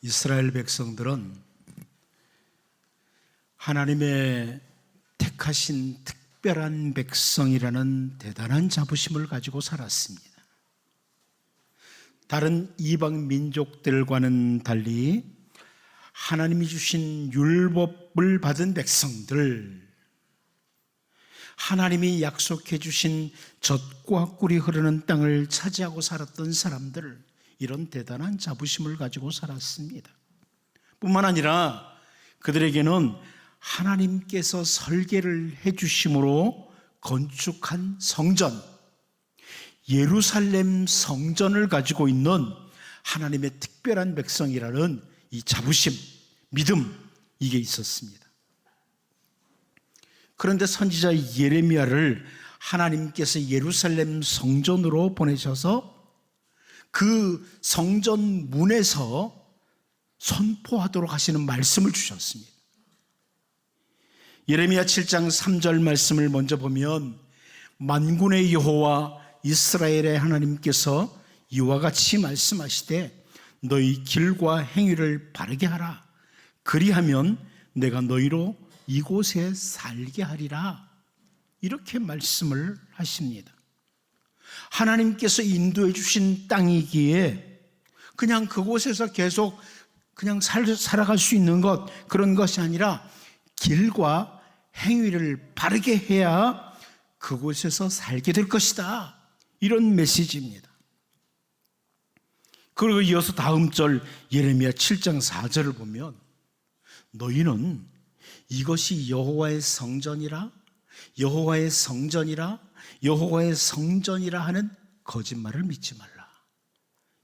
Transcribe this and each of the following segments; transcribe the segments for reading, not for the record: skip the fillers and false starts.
이스라엘 백성들은 하나님의 택하신 특별한 백성이라는 대단한 자부심을 가지고 살았습니다. 다른 이방 민족들과는 달리 하나님이 주신 율법을 받은 백성들, 하나님이 약속해 주신 젖과 꿀이 흐르는 땅을 차지하고 살았던 사람들, 이런 대단한 자부심을 가지고 살았습니다. 뿐만 아니라 그들에게는 하나님께서 설계를 해 주심으로 건축한 성전, 예루살렘 성전을 가지고 있는 하나님의 특별한 백성이라는 이 자부심, 믿음, 이게 있었습니다. 그런데 선지자 예레미야를 하나님께서 예루살렘 성전으로 보내셔서 그 성전 문에서 선포하도록 하시는 말씀을 주셨습니다. 예레미야 7장 3절 말씀을 먼저 보면, 만군의 여호와 이스라엘의 하나님께서 이와 같이 말씀하시되 너희 길과 행위를 바르게 하라. 그리하면 내가 너희로 이곳에 살게 하리라. 이렇게 말씀을 하십니다. 하나님께서 인도해 주신 땅이기에 그냥 그곳에서 계속 그냥 살아갈 수 있는 것, 그런 것이 아니라 길과 행위를 바르게 해야 그곳에서 살게 될 것이다. 이런 메시지입니다. 그리고 이어서 다음 절 예레미야 7장 4절을 보면, 너희는 이것이 여호와의 성전이라, 여호와의 성전이라, 여호와의 성전이라 하는 거짓말을 믿지 말라.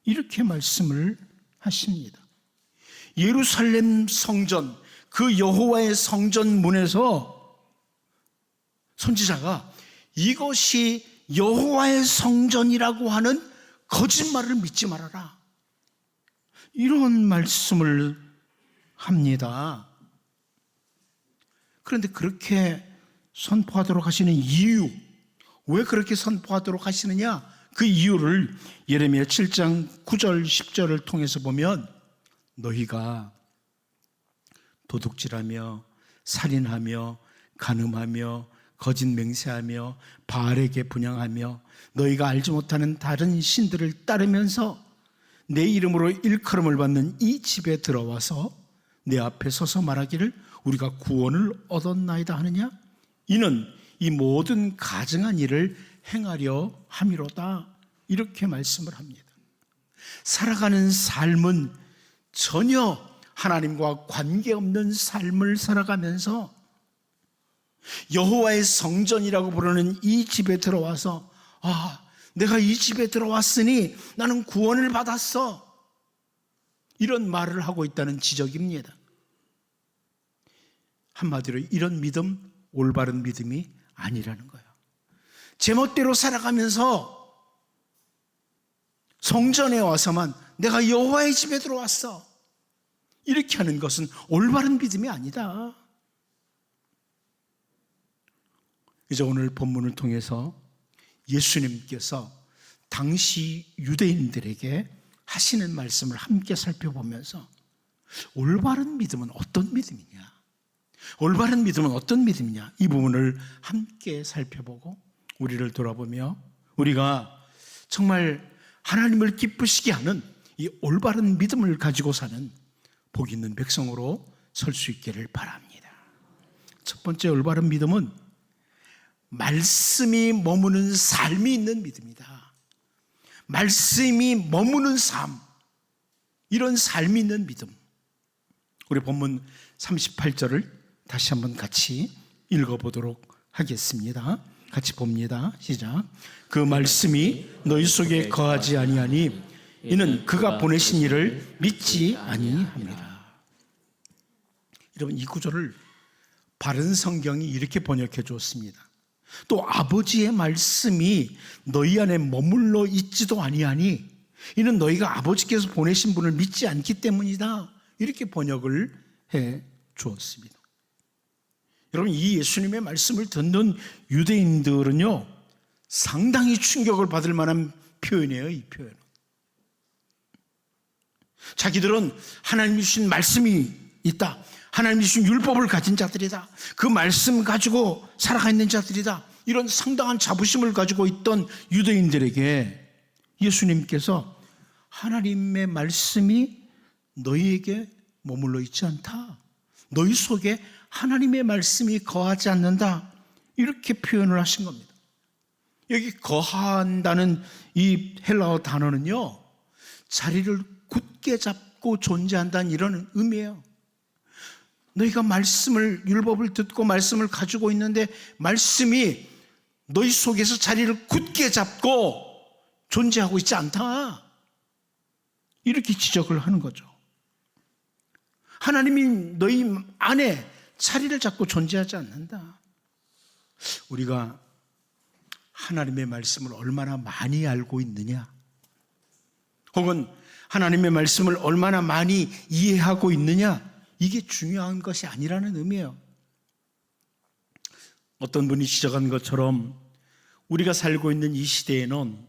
이렇게 말씀을 하십니다. 예루살렘 성전, 그 여호와의 성전 문에서 선지자가 이것이 여호와의 성전이라고 하는 거짓말을 믿지 말아라, 이런 말씀을 합니다. 그런데 그렇게 선포하도록 하시는 이유, 왜 그렇게 선포하도록 하시느냐, 그 이유를 예레미야 7장 9절 10절을 통해서 보면, 너희가 도둑질하며 살인하며 간음하며 거짓 맹세하며 바알에게 분향하며 너희가 알지 못하는 다른 신들을 따르면서 내 이름으로 일컬음을 받는 이 집에 들어와서 내 앞에 서서 말하기를 우리가 구원을 얻었나이다 하느냐, 이는 이 모든 가증한 일을 행하려 함이로다. 이렇게 말씀을 합니다. 살아가는 삶은 전혀 하나님과 관계없는 삶을 살아가면서 여호와의 성전이라고 부르는 이 집에 들어와서, 내가 이 집에 들어왔으니 나는 구원을 받았어, 이런 말을 하고 있다는 지적입니다. 한마디로 이런 믿음, 올바른 믿음이 아니라는 거예요. 제멋대로 살아가면서 성전에 와서만 내가 여호와의 집에 들어왔어, 이렇게 하는 것은 올바른 믿음이 아니다. 이제 오늘 본문을 통해서 예수님께서 당시 유대인들에게 하시는 말씀을 함께 살펴보면서 올바른 믿음은 어떤 믿음이냐, 올바른 믿음은 어떤 믿음이냐, 이 부분을 함께 살펴보고 우리를 돌아보며 우리가 정말 하나님을 기쁘시게 하는 이 올바른 믿음을 가지고 사는 복 있는 백성으로 설 수 있기를 바랍니다. 첫 번째 올바른 믿음은 말씀이 머무는 삶이 있는 믿음이다. 말씀이 머무는 삶, 이런 삶이 있는 믿음. 우리 본문 38절을 다시 한번 같이 읽어보도록 하겠습니다. 같이 봅니다. 시작. 그 말씀이 너희 속에 거하지 아니하니 이는 그가 보내신 이를 믿지 아니함이라. 여러분, 이 구절을 바른 성경이 이렇게 번역해 주었습니다. 또 아버지의 말씀이 너희 안에 머물러 있지도 아니하니 이는 너희가 아버지께서 보내신 분을 믿지 않기 때문이다. 이렇게 번역을 해 주었습니다. 여러분, 이 예수님의 말씀을 듣는 유대인들은요, 상당히 충격을 받을 만한 표현이에요. 이 표현은 자기들은 하나님이 주신 말씀이 있다, 하나님이 주신 율법을 가진 자들이다, 그 말씀 가지고 살아가 있는 자들이다, 이런 상당한 자부심을 가지고 있던 유대인들에게 예수님께서 하나님의 말씀이 너희에게 머물러 있지 않다, 너희 속에 하나님의 말씀이 거하지 않는다, 이렇게 표현을 하신 겁니다. 여기 거한다는 이 헬라어 단어는요, 자리를 굳게 잡고 존재한다는 이런 의미예요. 너희가 말씀을, 율법을 듣고 말씀을 가지고 있는데 말씀이 너희 속에서 자리를 굳게 잡고 존재하고 있지 않다, 이렇게 지적을 하는 거죠. 하나님이 너희 안에 자리를 잡고 존재하지 않는다. 우리가 하나님의 말씀을 얼마나 많이 알고 있느냐, 혹은 하나님의 말씀을 얼마나 많이 이해하고 있느냐, 이게 중요한 것이 아니라는 의미예요. 어떤 분이 지적한 것처럼 우리가 살고 있는 이 시대에는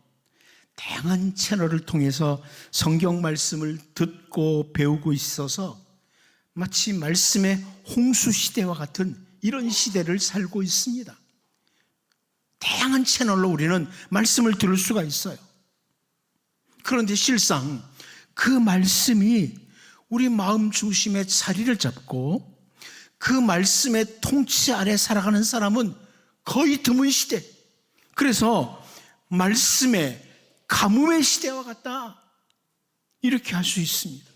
다양한 채널을 통해서 성경 말씀을 듣고 배우고 있어서 마치 말씀의 홍수 시대와 같은 이런 시대를 살고 있습니다. 다양한 채널로 우리는 말씀을 들을 수가 있어요. 그런데 실상 그 말씀이 우리 마음 중심에 자리를 잡고 그 말씀의 통치 아래 살아가는 사람은 거의 드문 시대, 그래서 말씀의 가뭄의 시대와 같다, 이렇게 할 수 있습니다.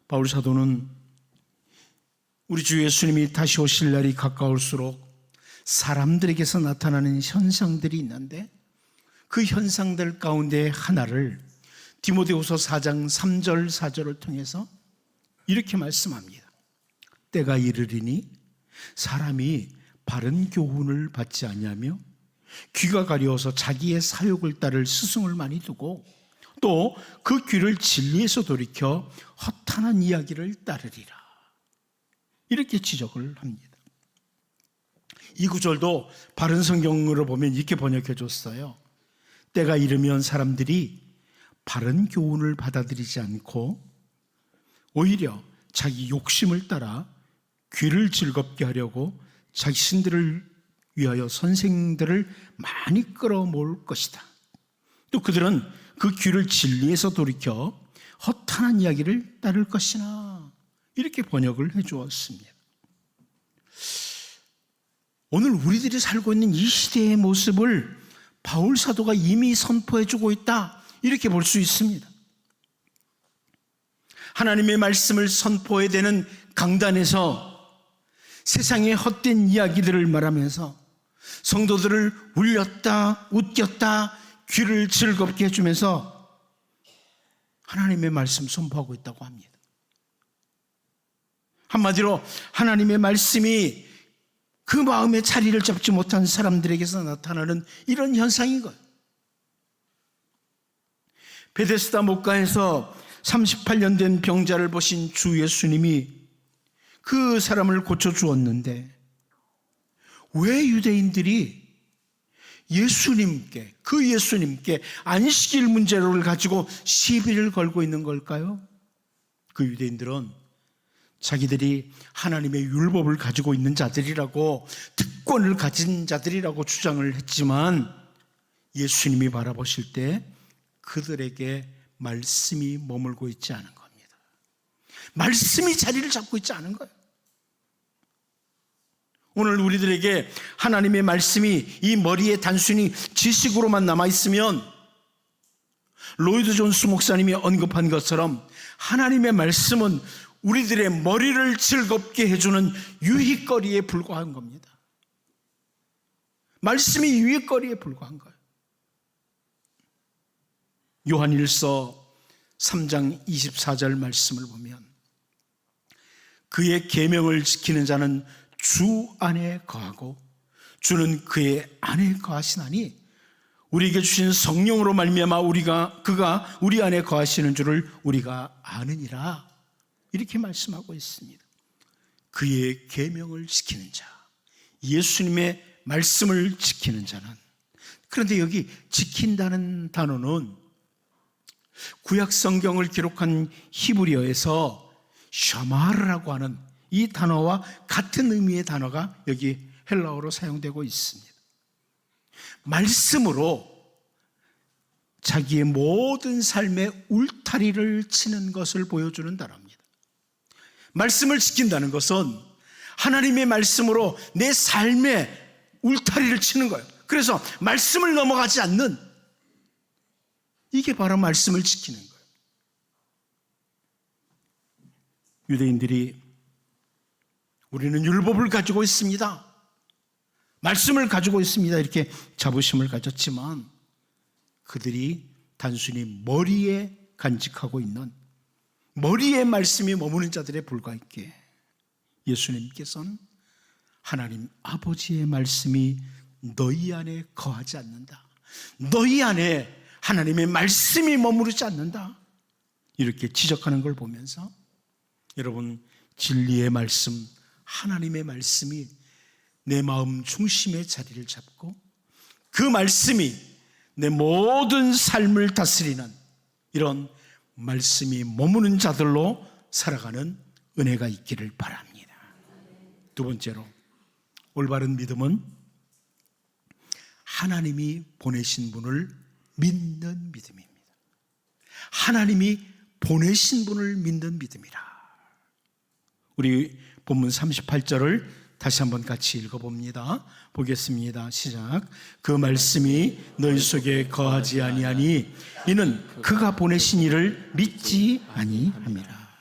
바울 사도는 우리 주 예수님이 다시 오실 날이 가까울수록 사람들에게서 나타나는 현상들이 있는데 그 현상들 가운데 하나를 디모데후서 4장 3절 4절을 통해서 이렇게 말씀합니다. 때가 이르리니 사람이 바른 교훈을 받지 아니하며 귀가 가려워서 자기의 사욕을 따를 스승을 많이 두고 또 그 귀를 진리에서 돌이켜 허탄한 이야기를 따르리라, 이렇게 지적을 합니다. 이 구절도 바른 성경으로 보면 이렇게 번역해 줬어요. 때가 이르면 사람들이 바른 교훈을 받아들이지 않고 오히려 자기 욕심을 따라 귀를 즐겁게 하려고 자신들을 위하여 선생들을 많이 끌어모을 것이다. 또 그들은 그 귀를 진리에서 돌이켜 허탄한 이야기를 따를 것이나, 이렇게 번역을 해 주었습니다. 오늘 우리들이 살고 있는 이 시대의 모습을 바울 사도가 이미 선포해 주고 있다, 이렇게 볼 수 있습니다. 하나님의 말씀을 선포해야 되는 강단에서 세상의 헛된 이야기들을 말하면서 성도들을 울렸다 웃겼다 귀를 즐겁게 해주면서 하나님의 말씀 선포하고 있다고 합니다. 한마디로 하나님의 말씀이 그 마음에 자리를 잡지 못한 사람들에게서 나타나는 이런 현상인 거예요. 베데스다 목가에서 38년 된 병자를 보신 주 예수님이 그 사람을 고쳐주었는데 왜 유대인들이 그 예수님께 안식일 문제를 가지고 시비를 걸고 있는 걸까요? 그 유대인들은 자기들이 하나님의 율법을 가지고 있는 자들이라고, 특권을 가진 자들이라고 주장을 했지만 예수님이 바라보실 때 그들에게 말씀이 머물고 있지 않은 겁니다. 말씀이 자리를 잡고 있지 않은 거예요. 오늘 우리들에게 하나님의 말씀이 이 머리에 단순히 지식으로만 남아있으면 로이드 존스 목사님이 언급한 것처럼 하나님의 말씀은 우리들의 머리를 즐겁게 해주는 유익거리에 불과한 겁니다. 말씀이 유익거리에 불과한 거예요. 요한일서 3장 24절 말씀을 보면 그의 계명을 지키는 자는 주 안에 거하고 주는 그의 안에 거하시나니 우리에게 주신 성령으로 말미암아 그가 우리 안에 거하시는 줄을 우리가 아느니라, 이렇게 말씀하고 있습니다. 그의 계명을 지키는 자, 예수님의 말씀을 지키는 자는, 그런데 여기 지킨다는 단어는 구약 성경을 기록한 히브리어에서 샤마르라고 하는 이 단어와 같은 의미의 단어가 여기 헬라어로 사용되고 있습니다. 말씀으로 자기의 모든 삶의 울타리를 치는 것을 보여주는 단어입니다. 말씀을 지킨다는 것은 하나님의 말씀으로 내 삶의 울타리를 치는 거예요. 그래서 말씀을 넘어가지 않는, 이게 바로 말씀을 지키는 거예요. 유대인들이 우리는 율법을 가지고 있습니다, 말씀을 가지고 있습니다, 이렇게 자부심을 가졌지만 그들이 단순히 머리에 간직하고 있는, 머리에 말씀이 머무는 자들에 불과했기에 예수님께서는 하나님 아버지의 말씀이 너희 안에 거하지 않는다, 너희 안에 하나님의 말씀이 머무르지 않는다, 이렇게 지적하는 걸 보면서 여러분, 진리의 말씀, 하나님의 말씀이 내 마음 중심의 자리를 잡고 그 말씀이 내 모든 삶을 다스리는 이런 말씀이 머무는 자들로 살아가는 은혜가 있기를 바랍니다. 두 번째로, 올바른 믿음은 하나님이 보내신 분을 믿는 믿음입니다. 하나님이 보내신 분을 믿는 믿음이라. 우리 본문 38절을 다시 한번 같이 읽어봅니다. 보겠습니다. 시작. 그 말씀이 너희 속에 거하지 아니하니 이는 그가 보내신 이를 믿지 아니함이라.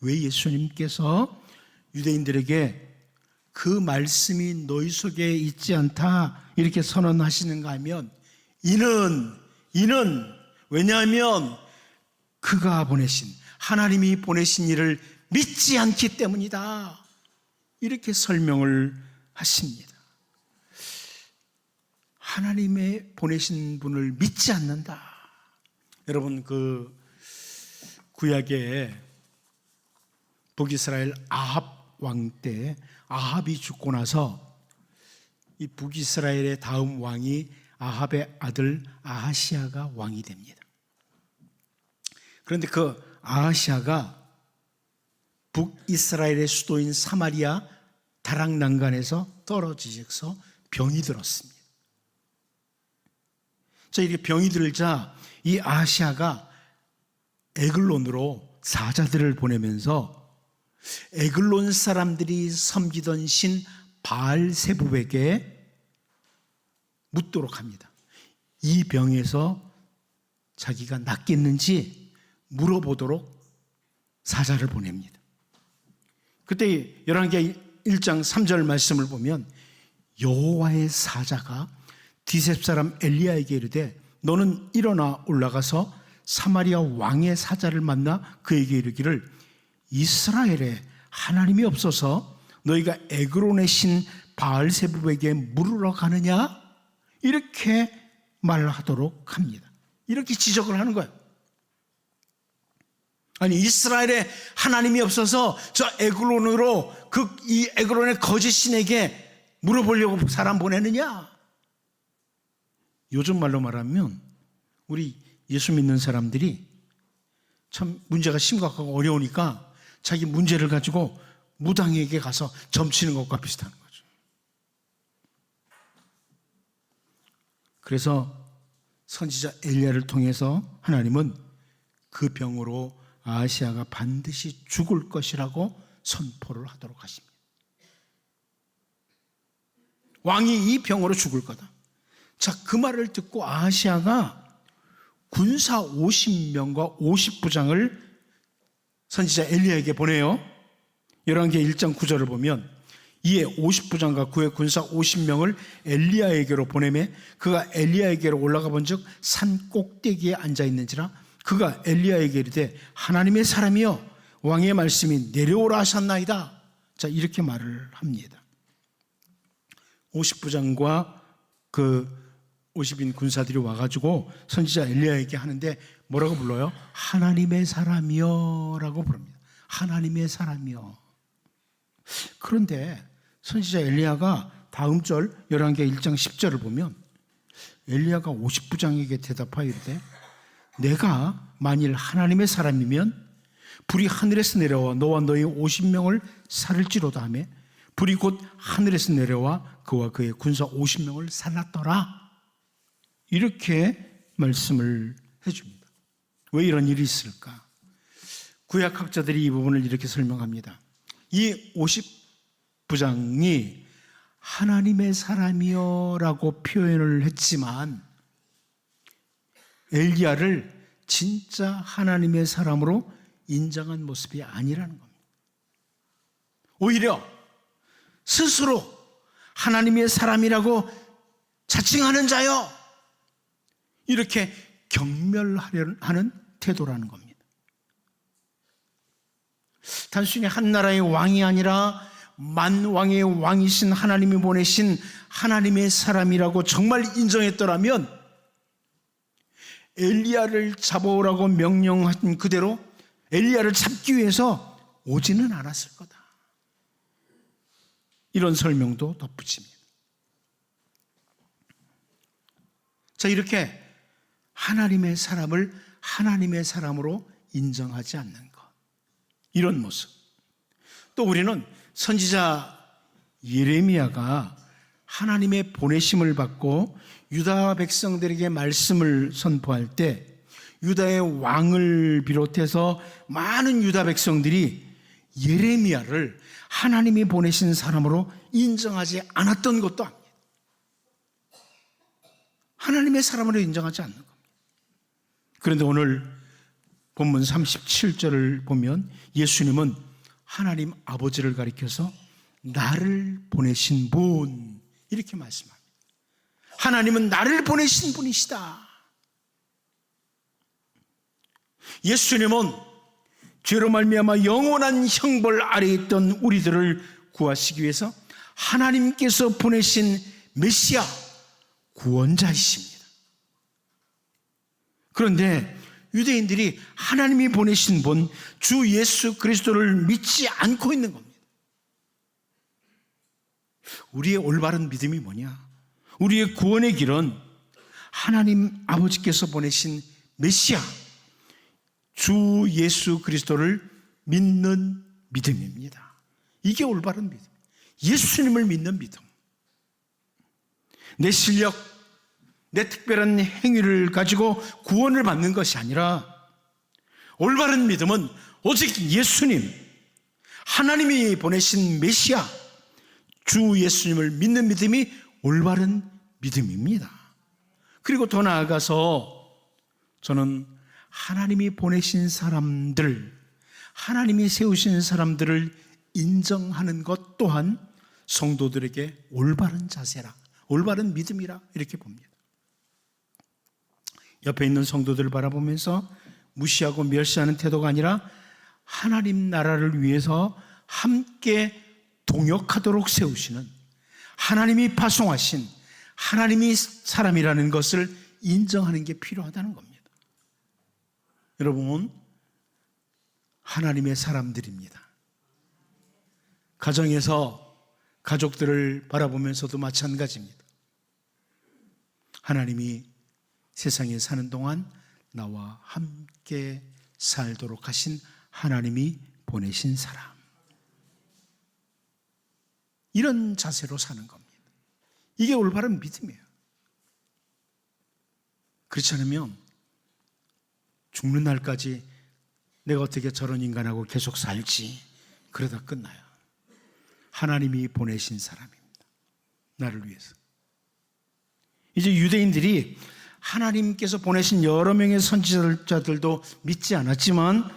왜 예수님께서 유대인들에게 그 말씀이 너희 속에 있지 않다 이렇게 선언하시는가 하면, 이는 왜냐하면 그가 보내신, 하나님이 보내신 이를 믿지 않기 때문이다, 이렇게 설명을 하십니다. 하나님의 보내신 분을 믿지 않는다. 여러분, 그 구약에 북이스라엘 아합 왕 때, 아합이 죽고 나서 이 북이스라엘의 다음 왕이 아합의 아들 아하시아가 왕이 됩니다. 그런데 그 아하시아가 북이스라엘의 수도인 사마리아 다락난간에서 떨어지셔서 병이 들었습니다. 자, 이렇게 병이 들자 이 아하시아가 에글론으로 사자들을 보내면서 에글론 사람들이 섬기던 신 바알세붑에게 묻도록 합니다. 이 병에서 자기가 낫겠는지 물어보도록 사자를 보냅니다. 그때 열왕기 1장 3절 말씀을 보면 여호와의 사자가 디셉 사람 엘리야에게 이르되 너는 일어나 올라가서 사마리아 왕의 사자를 만나 그에게 이르기를 이스라엘에 하나님이 없어서 너희가 에그론의 신 바알세붑에게 물으러 가느냐, 이렇게 말하도록 합니다. 이렇게 지적을 하는 거예요. 아니, 이스라엘에 하나님이 없어서 저 에글론으로 이 에글론의 거짓 신에게 물어보려고 사람 보내느냐. 요즘 말로 말하면 우리 예수 믿는 사람들이 참 문제가 심각하고 어려우니까 자기 문제를 가지고 무당에게 가서 점치는 것과 비슷한 거죠. 그래서 선지자 엘리야를 통해서 하나님은 그 병으로 아하시아가 반드시 죽을 것이라고 선포를 하도록 하십니다. 왕이 이 병으로 죽을 거다. 자, 그 말을 듣고 아하시아가 군사 50명과 50부장을 선지자 엘리야에게 보내요. 열왕기 1장 9절을 보면 이에 50부장과 그의 군사 50명을 엘리야에게로 보내매 그가 엘리야에게로 올라가 본즉 산 꼭대기에 앉아 있는지라 그가 엘리야에게 이르되 하나님의 사람이여 왕의 말씀이 내려오라 하셨나이다. 자, 이렇게 말을 합니다. 50부장과 그 50인 군사들이 와가지고 선지자 엘리야에게 하는데 뭐라고 불러요? 하나님의 사람이여 라고 부릅니다. 하나님의 사람이여. 그런데 선지자 엘리야가 다음 절 열왕기 1장 10절을 보면 엘리야가 50부장에게 대답하여 이르되 내가 만일 하나님의 사람이면 불이 하늘에서 내려와 너와 너희 50명을 살을지로다 하며 불이 곧 하늘에서 내려와 그와 그의 군사 50명을 살랐더라. 이렇게 말씀을 해줍니다. 왜 이런 일이 있을까? 구약학자들이 이 부분을 이렇게 설명합니다. 이 50부장이 하나님의 사람이여 라고 표현을 했지만 엘리야를 진짜 하나님의 사람으로 인정한 모습이 아니라는 겁니다. 오히려 스스로 하나님의 사람이라고 자칭하는 자여, 이렇게 경멸하려 하는 태도라는 겁니다. 단순히 한 나라의 왕이 아니라 만왕의 왕이신 하나님이 보내신 하나님의 사람이라고 정말 인정했더라면 엘리야를 잡아오라고 명령한 그대로 엘리야를 잡기 위해서 오지는 않았을 거다. 이런 설명도 덧붙입니다. 자, 이렇게 하나님의 사람을 하나님의 사람으로 인정하지 않는 것, 이런 모습. 또 우리는 선지자 예레미야가 하나님의 보내심을 받고 유다 백성들에게 말씀을 선포할 때 유다의 왕을 비롯해서 많은 유다 백성들이 예레미야를 하나님이 보내신 사람으로 인정하지 않았던 것도 압니다. 하나님의 사람으로 인정하지 않는 겁니다. 그런데 오늘 본문 37절을 보면 예수님은 하나님 아버지를 가리켜서 나를 보내신 분, 이렇게 말씀합니다. 하나님은 나를 보내신 분이시다. 예수님은 죄로 말미암아 영원한 형벌 아래에 있던 우리들을 구하시기 위해서 하나님께서 보내신 메시아, 구원자이십니다. 그런데 유대인들이 하나님이 보내신 분 주 예수 그리스도를 믿지 않고 있는 겁니다. 우리의 올바른 믿음이 뭐냐? 우리의 구원의 길은 하나님 아버지께서 보내신 메시아 주 예수 그리스도를 믿는 믿음입니다. 이게 올바른 믿음, 예수님을 믿는 믿음. 내 실력, 내 특별한 행위를 가지고 구원을 받는 것이 아니라 올바른 믿음은 오직 예수님, 하나님이 보내신 메시아 주 예수님을 믿는 믿음이 올바른 믿음입니다. 그리고 더 나아가서 저는 하나님이 보내신 사람들, 하나님이 세우신 사람들을 인정하는 것 또한 성도들에게 올바른 자세라, 올바른 믿음이라 이렇게 봅니다. 옆에 있는 성도들을 바라보면서 무시하고 멸시하는 태도가 아니라 하나님 나라를 위해서 함께 동역하도록 세우시는 하나님이 파송하신 하나님이 사람이라는 것을 인정하는 게 필요하다는 겁니다. 여러분, 하나님의 사람들입니다. 가정에서 가족들을 바라보면서도 마찬가지입니다. 하나님이 세상에 사는 동안 나와 함께 살도록 하신 하나님이 보내신 사람, 이런 자세로 사는 겁니다. 이게 올바른 믿음이에요. 그렇지 않으면 죽는 날까지 내가 어떻게 저런 인간하고 계속 살지, 그러다 끝나요. 하나님이 보내신 사람입니다. 나를 위해서. 이제 유대인들이 하나님께서 보내신 여러 명의 선지자들도 믿지 않았지만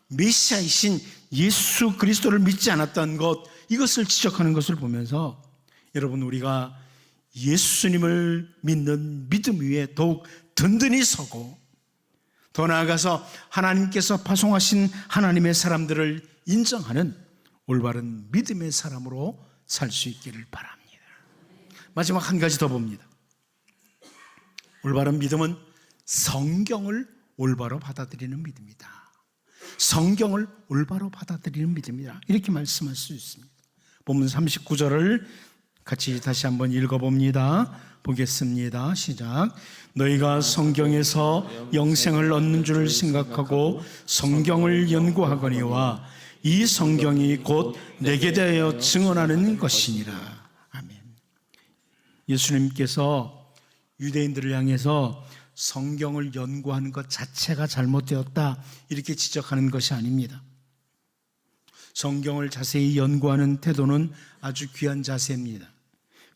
메시아이신 예수 그리스도를 믿지 않았던 것, 이것을 지적하는 것을 보면서 여러분, 우리가 예수님을 믿는 믿음 위에 더욱 든든히 서고 더 나아가서 하나님께서 파송하신 하나님의 사람들을 인정하는 올바른 믿음의 사람으로 살 수 있기를 바랍니다. 마지막 한 가지 더 봅니다. 올바른 믿음은 성경을 올바로 받아들이는 믿음이다. 성경을 올바로 받아들이는 믿음이다. 이렇게 말씀할 수 있습니다. 본문 39절을 같이 다시 한번 읽어봅니다. 보겠습니다. 시작. 너희가 성경에서 영생을 얻는 줄 생각하고 성경을 연구하거니와 이 성경이 곧 내게 대하여 증언하는 것이니라. 아멘. 예수님께서 유대인들을 향해서 성경을 연구하는 것 자체가 잘못되었다 이렇게 지적하는 것이 아닙니다. 성경을 자세히 연구하는 태도는 아주 귀한 자세입니다.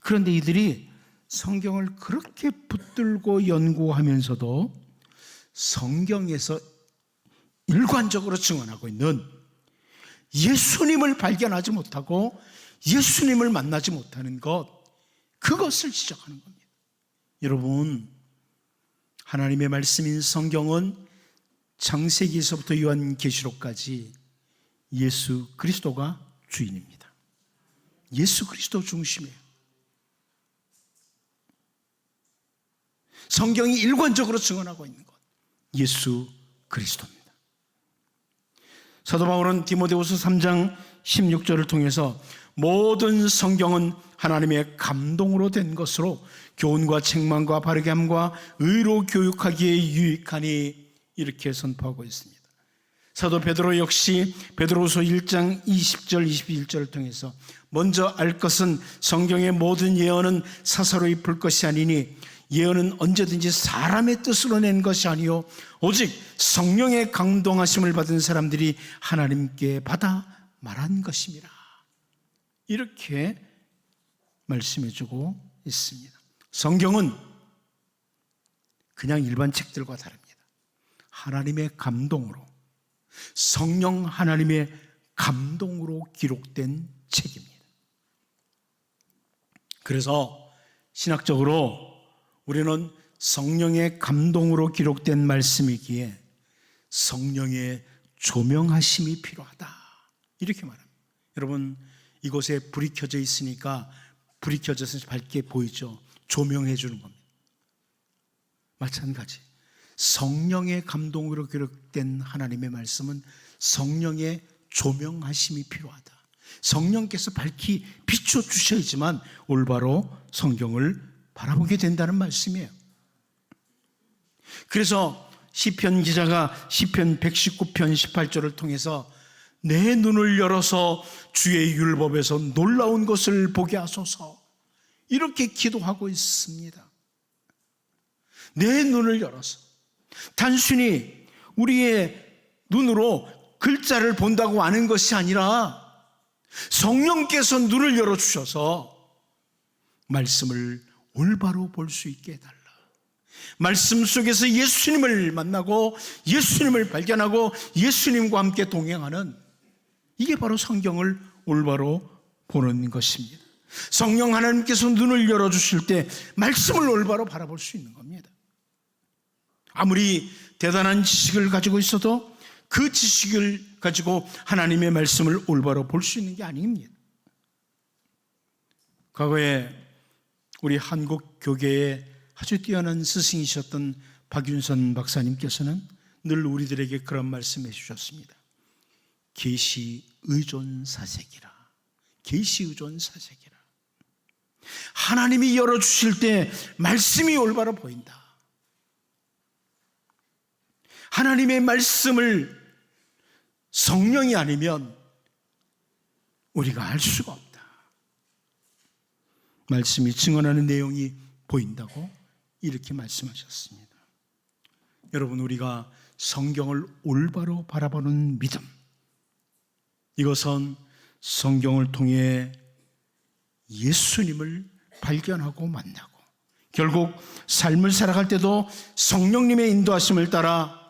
그런데 이들이 성경을 그렇게 붙들고 연구하면서도 성경에서 일관적으로 증언하고 있는 예수님을 발견하지 못하고 예수님을 만나지 못하는 것, 그것을 지적하는 겁니다. 여러분, 하나님의 말씀인 성경은 창세기에서부터 요한계시록까지 예수 그리스도가 주인입니다. 예수 그리스도 중심이에요. 성경이 일관적으로 증언하고 있는 것, 예수 그리스도입니다. 사도 바울은 디모데후서 3장 16절을 통해서 모든 성경은 하나님의 감동으로 된 것으로 교훈과 책망과 바르게 함과 의로 교육하기에 유익하니 이렇게 선포하고 있습니다. 사도 베드로 역시 베드로후서 1장 20절 21절을 통해서 먼저 알 것은 성경의 모든 예언은 사사로이 풀 것이 아니니 예언은 언제든지 사람의 뜻으로 낸 것이 아니요 오직 성령의 감동하심을 받은 사람들이 하나님께 받아 말한 것입니다. 이렇게 말씀해주고 있습니다. 성경은 그냥 일반 책들과 다릅니다. 하나님의 감동으로, 성령 하나님의 감동으로 기록된 책입니다. 그래서 신학적으로 우리는 성령의 감동으로 기록된 말씀이기에 성령의 조명하심이 필요하다 이렇게 말합니다. 여러분, 이곳에 불이 켜져 있으니까 불이 켜져서 밝게 보이죠. 조명해 주는 겁니다. 마찬가지 성령의 감동으로 기록된 하나님의 말씀은 성령의 조명하심이 필요하다. 성령께서 밝히 비춰주셔야지만 올바로 성경을 바라보게 된다는 말씀이에요. 그래서 시편 기자가 시편 119편 18절을 통해서 내 눈을 열어서 주의 율법에서 놀라운 것을 보게 하소서 이렇게 기도하고 있습니다. 내 눈을 열어서 단순히 우리의 눈으로 글자를 본다고 아는 것이 아니라 성령께서 눈을 열어주셔서 말씀을 올바로 볼 수 있게 해달라. 말씀 속에서 예수님을 만나고 예수님을 발견하고 예수님과 함께 동행하는, 이게 바로 성경을 올바로 보는 것입니다. 성령 하나님께서 눈을 열어주실 때 말씀을 올바로 바라볼 수 있는 겁니다. 아무리 대단한 지식을 가지고 있어도 그 지식을 가지고 하나님의 말씀을 올바로 볼 수 있는 게 아닙니다. 과거에 우리 한국 교계에 아주 뛰어난 스승이셨던 박윤선 박사님께서는 늘 우리들에게 그런 말씀해 주셨습니다. 계시 의존 사색이라. 계시 의존 사색이라. 하나님이 열어주실 때 말씀이 올바로 보인다. 하나님의 말씀을 성령이 아니면 우리가 알 수가 없다. 말씀이 증언하는 내용이 보인다고 이렇게 말씀하셨습니다. 여러분, 우리가 성경을 올바로 바라보는 믿음, 이것은 성경을 통해 예수님을 발견하고 만나고 결국 삶을 살아갈 때도 성령님의 인도하심을 따라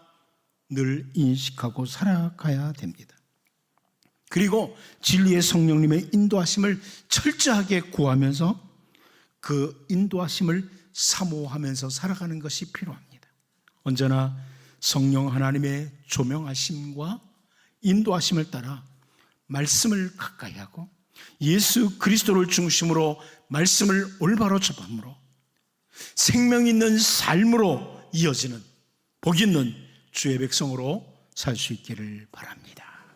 늘 인식하고 살아가야 됩니다. 그리고 진리의 성령님의 인도하심을 철저하게 구하면서 그 인도하심을 사모하면서 살아가는 것이 필요합니다. 언제나 성령 하나님의 조명하심과 인도하심을 따라 말씀을 가까이 하고 예수 그리스도를 중심으로 말씀을 올바로 접함으로 생명 있는 삶으로 이어지는 복 있는 주의 백성으로 살 수 있기를 바랍니다.